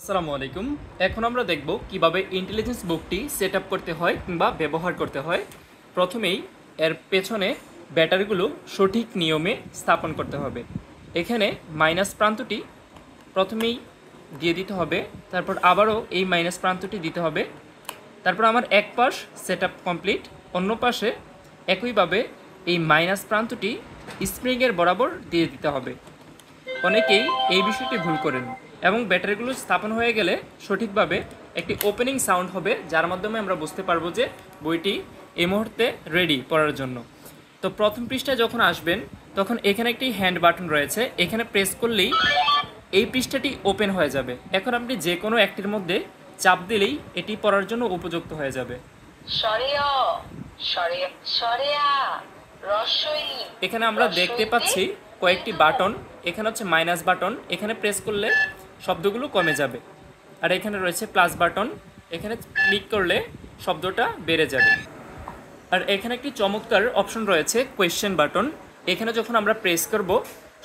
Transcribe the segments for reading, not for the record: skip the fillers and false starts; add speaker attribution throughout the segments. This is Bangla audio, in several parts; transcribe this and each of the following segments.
Speaker 1: আসসালামু আলাইকুম। এখন আমরা দেখব কিভাবে ইন্টেলিজেন্স বুকটি সেট আপ করতে হয় কিংবা ব্যবহার করতে হয়। প্রথমেই এর পেছনে ব্যাটারিগুলো সঠিক নিয়মে স্থাপন করতে হবে। এখানে মাইনাস প্রান্তটি প্রথমেই দিয়ে দিতে হবে, তারপর আবারও এই মাইনাস প্রান্তটি দিতে হবে। তারপর আমার এক পাশ সেট আপ কমপ্লিট, অন্য পাশে একইভাবে এই মাইনাস প্রান্তটি স্প্রিংয়ের বরাবর দিয়ে দিতে হবে। অনেকেই এই বিষয়টি ভুল করেন এবং ব্যাটারিগুলো স্থাপন হয়ে গেলে সঠিকভাবে একটি ওপেনিং সাউন্ড হবে, যার মাধ্যমে আমরা বুঝতে পারবো যে বইটি এই মুহূর্তে রেডি পড়ার জন্য। তো প্রথম পৃষ্ঠায় যখন আসবেন তখন এখানে একটি হ্যান্ড বাটন রয়েছে, এখানে প্রেস করলেই এই পৃষ্ঠাটি ওপেন হয়ে যাবে। এখন আপনি যে কোনো একটির মধ্যে চাপ দিলেই এটি পড়ার জন্য উপযুক্ত হয়ে যাবে। এখানে আমরা দেখতে পাচ্ছি কয়েকটি বাটন, এখানে হচ্ছে মাইনাস বাটন, এখানে প্রেস করলে শব্দগুলো কমে যাবে। আর এখানে রয়েছে প্লাস বাটন, এখানে ক্লিক করলে শব্দটা বেড়ে যাবে। আর এখানে একটি চমৎকার অপশন রয়েছে কোয়েশ্চেন বাটন, এখানে যখন আমরা প্রেস করব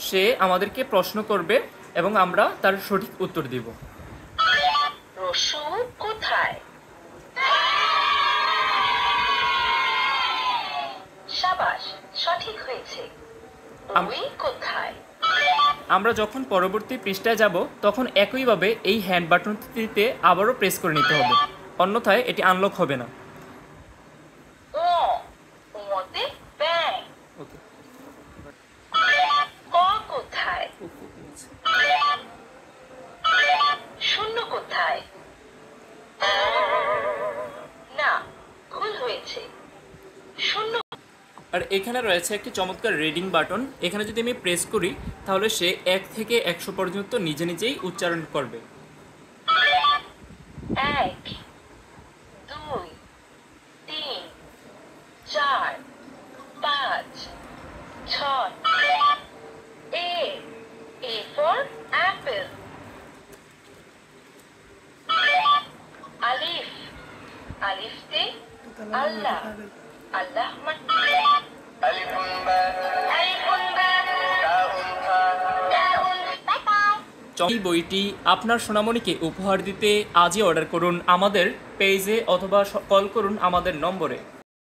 Speaker 1: সে আমাদেরকে প্রশ্ন করবে এবং আমরা তার সঠিক উত্তর দিব।
Speaker 2: কোথায়? শাবাশ, সঠিক হয়েছে। কোথায়?
Speaker 1: আমরা যখন পরবর্তী পৃষ্ঠায় যাব তখন একইভাবে এই হ্যান্ড বাটনটিতে আবারও প্রেস করে নিতে হবে, অন্যথায় এটি আনলক হবে না।
Speaker 2: কোথায়? শূন্য কোথায়? না, ভুল হয়েছে। শূন্য।
Speaker 1: আর এখানে রয়েছে একটি চমৎকার রিডিং বাটন, এখানে যদি আমি প্রেস করি তাহলে সে 1 থেকে 100 পর্যন্ত নিজে নিজেই উচ্চারণ করবে।
Speaker 2: 1 2 3 4 5 6 A for apple. Alif te Allah. Allah alifun ba
Speaker 1: এই বইটি আপনার সোনামণিকে উপহার দিতে আজই অর্ডার করুন আমাদের পেজে অথবা কল করুন আমাদের নম্বরে।